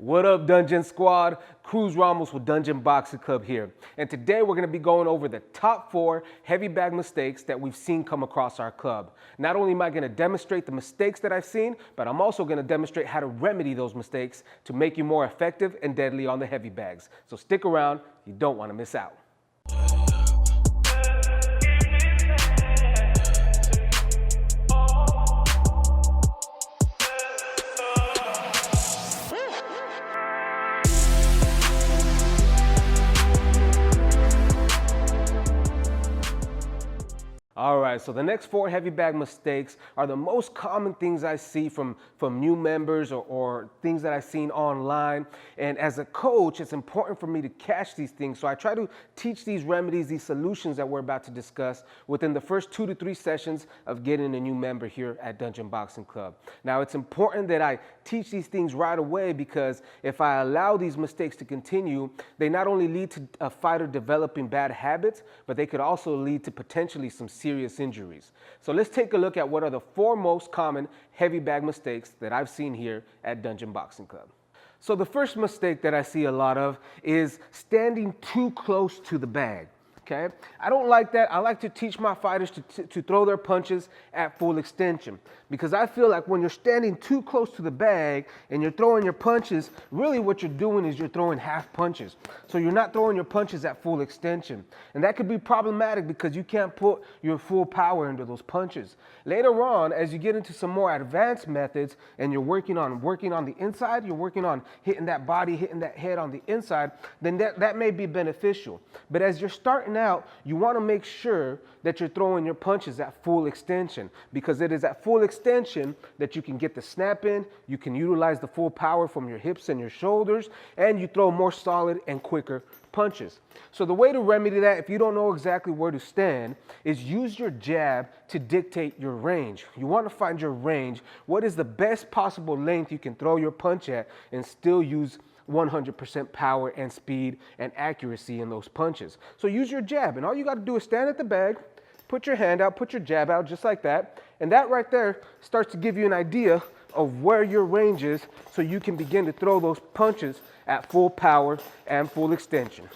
What up, Dungeon Squad? Cruz with Dungeon Boxing Club here. And today we're going to be going over the top 4 heavy bag mistakes that we've seen come across our club. Not only am I going to demonstrate the mistakes that I've seen, but I'm also going to demonstrate how to remedy those mistakes to make you more effective and deadly on the heavy bags. So stick around, you don't want to miss out. All right, so the next 4 heavy bag mistakes are the most common things I see from new members or things that I've seen online. And as a coach, it's important for me to catch these things. So I try to teach these remedies, these solutions that we're about to discuss within the first 2 to 3 sessions of getting a new member here at Dungeon Boxing Club. Now, it's important that I teach these things right away because if I allow these mistakes to continue, they not only lead to a fighter developing bad habits, but they could also lead to potentially some serious injuries. So let's take a look at what are the 4 most common heavy bag mistakes that I've seen here at Dungeon Boxing Club. So the first mistake that I see a lot of is standing too close to the bag. Okay, I don't like that. I like to teach my fighters to throw their punches at full extension because I feel like when you're standing too close to the bag and you're throwing your punches, really what you're doing is you're throwing half punches. So you're not throwing your punches at full extension. And that could be problematic because you can't put your full power into those punches. Later on, as you get into some more advanced methods and you're working on the inside, you're working on hitting that body, hitting that head on the inside, then that may be beneficial. But as you're starting out, you want to make sure that you're throwing your punches at full extension because it is at full extension that you can get the snap in, you can utilize the full power from your hips and your shoulders, and you throw more solid and quicker punches. So the way to remedy that, if you don't know exactly where to stand, is use your jab to dictate your range. You want to find your range. What is the best possible length you can throw your punch at and still use 100% power and speed and accuracy in those punches. So use your jab, and all you got to do is stand at the bag, put your hand out, put your jab out just like that, and that right there starts to give you an idea of where your range is so you can begin to throw those punches at full power and full extension.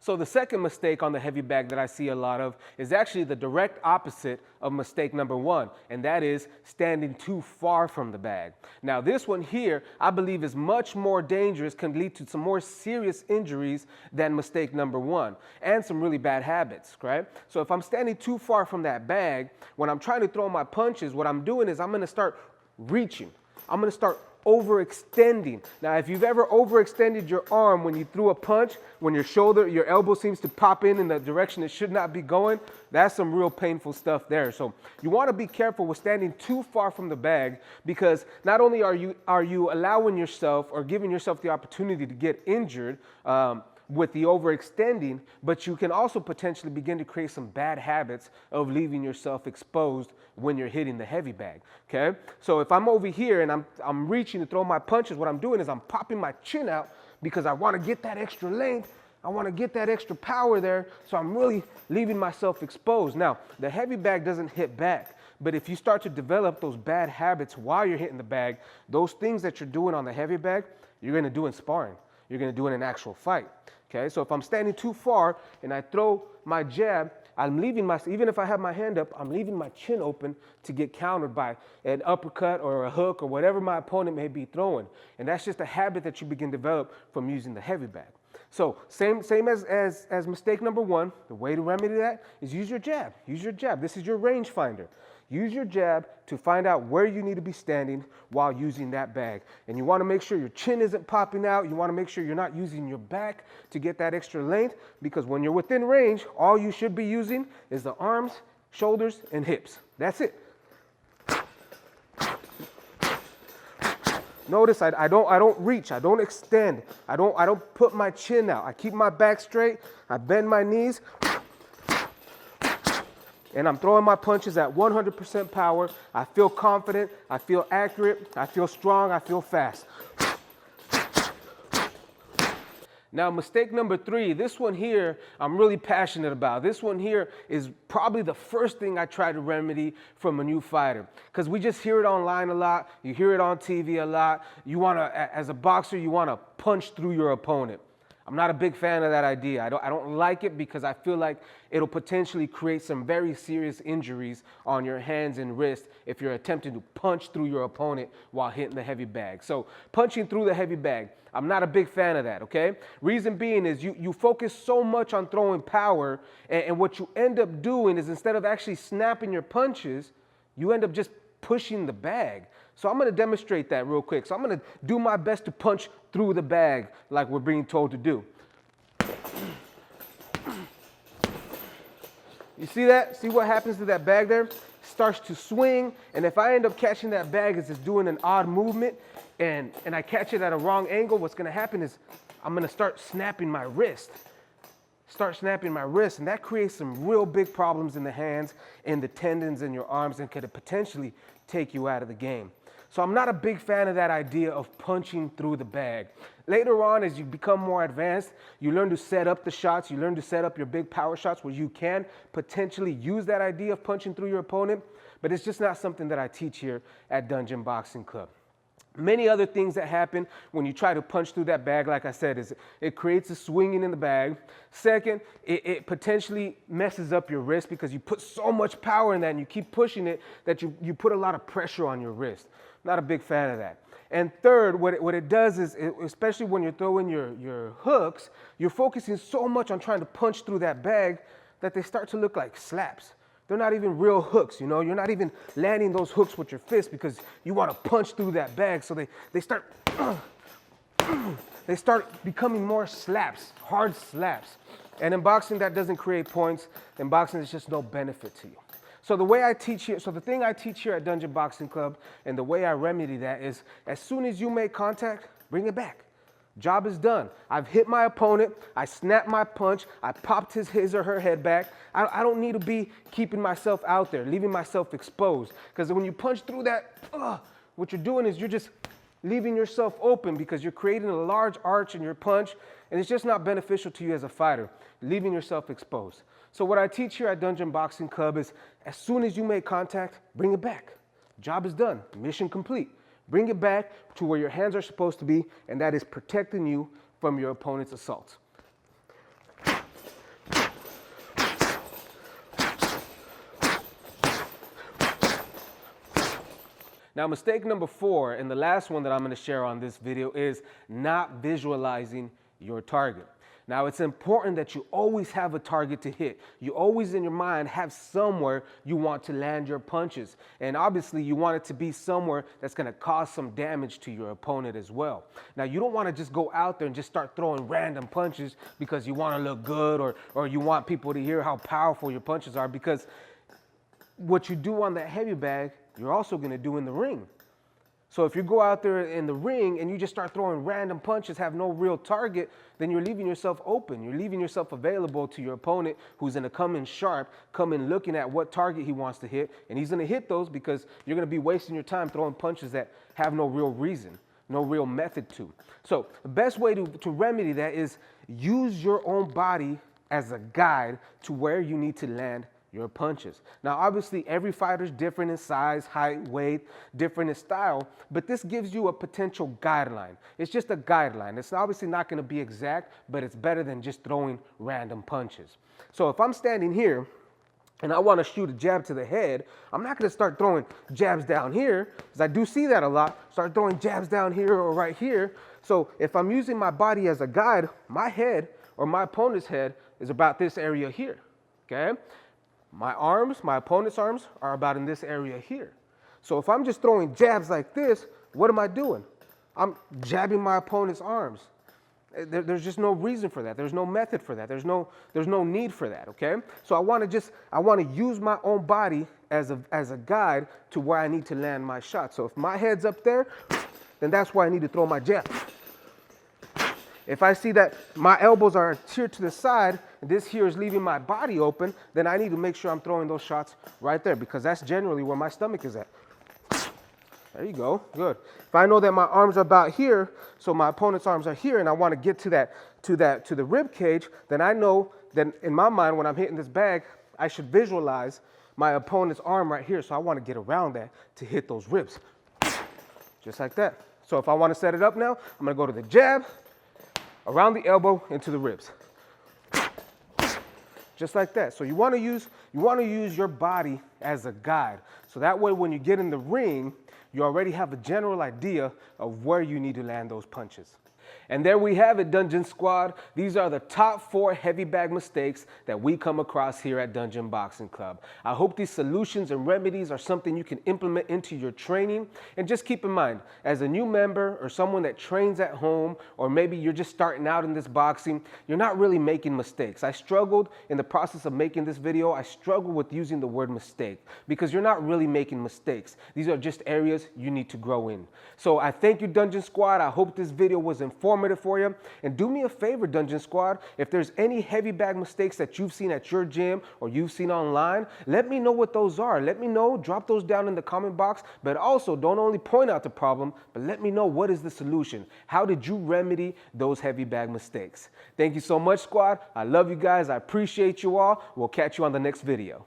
So the second mistake on the heavy bag that I see a lot of is actually the direct opposite of mistake number 1, and that is standing too far from the bag. Now this one here, I believe is much more dangerous, can lead to some more serious injuries than mistake number 1, and some really bad habits, right? So if I'm standing too far from that bag, when I'm trying to throw my punches, what I'm doing is I'm gonna start reaching. I'm gonna start overextending. Now, if you've ever overextended your arm when you threw a punch, when your elbow seems to pop in the direction it should not be going, that's some real painful stuff there. So you want to be careful with standing too far from the bag because not only are you allowing yourself or giving yourself the opportunity to get injured with the overextending, but you can also potentially begin to create some bad habits of leaving yourself exposed when you're hitting the heavy bag, okay? So if I'm over here and I'm reaching to throw my punches, what I'm doing is I'm popping my chin out because I want to get that extra length, I want to get that extra power there, so I'm really leaving myself exposed. Now, the heavy bag doesn't hit back, but if you start to develop those bad habits while you're hitting the bag, those things that you're doing on the heavy bag, you're going to do in sparring. You're going to do in an actual fight. Okay, so if I'm standing too far and I throw my jab, even if I have my hand up, I'm leaving my chin open to get countered by an uppercut or a hook or whatever my opponent may be throwing. And that's just a habit that you begin to develop from using the heavy bag. So same as mistake number 1, the way to remedy that is use your jab. Use your jab. This is your range finder. Use your jab to find out where you need to be standing while using that bag. And you want to make sure your chin isn't popping out. You want to make sure you're not using your back to get that extra length because when you're within range, all you should be using is the arms, shoulders, and hips. That's it. Notice I don't reach, I don't extend, I don't put my chin out. I keep my back straight, I bend my knees, and I'm throwing my punches at 100% power. I feel confident, I feel accurate, I feel strong, I feel fast. Now, mistake number 3, this one here, I'm really passionate about. This one here is probably the first thing I try to remedy from a new fighter. Because we just hear it online a lot. You hear it on TV a lot. You want to, as a boxer, you want to punch through your opponent. I'm not a big fan of that idea. I don't like it because I feel like it'll potentially create some very serious injuries on your hands and wrists if you're attempting to punch through your opponent while hitting the heavy bag. So punching through the heavy bag, I'm not a big fan of that, okay? Reason being is you focus so much on throwing power, and what you end up doing is instead of actually snapping your punches, you end up just pushing the bag. So I'm gonna demonstrate that real quick. So I'm gonna do my best to punch through the bag like we're being told to do. You see that? See what happens to that bag there? Starts to swing, and if I end up catching that bag as it's doing an odd movement, and I catch it at a wrong angle, what's gonna happen is I'm gonna start snapping my wrist. And that creates some real big problems in the hands and the tendons in your arms and could potentially take you out of the game. So I'm not a big fan of that idea of punching through the bag. Later on, as you become more advanced, you learn to set up the shots, you learn to set up your big power shots where you can potentially use that idea of punching through your opponent, but it's just not something that I teach here at Dungeon Boxing Club. Many other things that happen when you try to punch through that bag, like I said, is it creates a swinging in the bag. Second, it potentially messes up your wrist because you put so much power in that and you keep pushing it that you put a lot of pressure on your wrist. Not a big fan of that. And third, what it does is, especially when you're throwing your hooks, you're focusing so much on trying to punch through that bag that they start to look like slaps. They're not even real hooks, you know? You're not even landing those hooks with your fist because you want to punch through that bag. So they start becoming more slaps, hard slaps. And in boxing, that doesn't create points. In boxing, there's just no benefit to you. So the way I teach here, so the thing I teach here at Dungeon Boxing Club and the way I remedy that is as soon as you make contact, bring it back. Job is done. I've hit my opponent. I snapped my punch. I popped his or her head back. I don't need to be keeping myself out there, leaving myself exposed. Because when you punch through that, what you're doing is you're just leaving yourself open because you're creating a large arch in your punch, and it's just not beneficial to you as a fighter, leaving yourself exposed. So what I teach here at Dungeon Boxing Club is as soon as you make contact, bring it back. Job is done. Mission complete. Bring it back to where your hands are supposed to be, and that is protecting you from your opponent's assaults. Now, mistake number 4, and the last one that I'm going to share on this video, is not visualizing your target. Now, it's important that you always have a target to hit. You always in your mind have somewhere you want to land your punches. And obviously, you want it to be somewhere that's going to cause some damage to your opponent as well. Now, you don't want to just go out there and just start throwing random punches because you want to look good or you want people to hear how powerful your punches are, because what you do on that heavy bag, you're also going to do in the ring. So if you go out there in the ring and you just start throwing random punches, have no real target, then you're leaving yourself open. You're leaving yourself available to your opponent, who's going to come in sharp, come in looking at what target he wants to hit, and he's going to hit those because you're going to be wasting your time throwing punches that have no real reason, no real method to. So the best way to remedy that is use your own body as a guide to where you need to land your punches. Now, obviously, every fighter is different in size, height, weight, different in style, but this gives you a potential guideline. It's just a guideline. It's obviously not going to be exact, but it's better than just throwing random punches. So if I'm standing here and I want to shoot a jab to the head, I'm not going to start throwing jabs down here, because I do see that a lot. Start throwing jabs down here or right here. So if I'm using my body as a guide, my head or my opponent's head is about this area here, okay? My arms, my opponent's arms are about in this area here. So if I'm just throwing jabs like this, what am I doing? I'm jabbing my opponent's arms. There's just no reason for that. There's no method for that. There's no need for that, okay? So I want to use my own body as a guide to where I need to land my shot. So if my head's up there, then that's where I need to throw my jab. If I see that my elbows are here to the side, and this here is leaving my body open, then I need to make sure I'm throwing those shots right there, because that's generally where my stomach is at. There you go, good. If I know that my arms are about here, so my opponent's arms are here, and I want to get to the rib cage, then I know that in my mind when I'm hitting this bag, I should visualize my opponent's arm right here. So I want to get around that to hit those ribs, just like that. So if I want to set it up now, I'm going to go to the jab, around the elbow, into the ribs, just like that. So you want to use your body as a guide. So that way, when you get in the ring, you already have a general idea of where you need to land those punches. And there we have it, Dungeon Squad. These are the top 4 heavy bag mistakes that we come across here at Dungeon Boxing Club. I hope these solutions and remedies are something you can implement into your training. And just keep in mind, as a new member or someone that trains at home, or maybe you're just starting out in this boxing, you're not really making mistakes. I struggled in the process of making this video. I struggled with using the word mistake because you're not really making mistakes. These are just areas you need to grow in. So I thank you, Dungeon Squad. I hope this video was informative for you. And do me a favor, Dungeon Squad, if there's any heavy bag mistakes that you've seen at your gym or you've seen online, let me know what those are. Let me know, drop those down in the comment box, but also don't only point out the problem, but let me know what is the solution. How did you remedy those heavy bag mistakes? Thank you so much, squad. I love you guys. I appreciate you all. We'll catch you on the next video.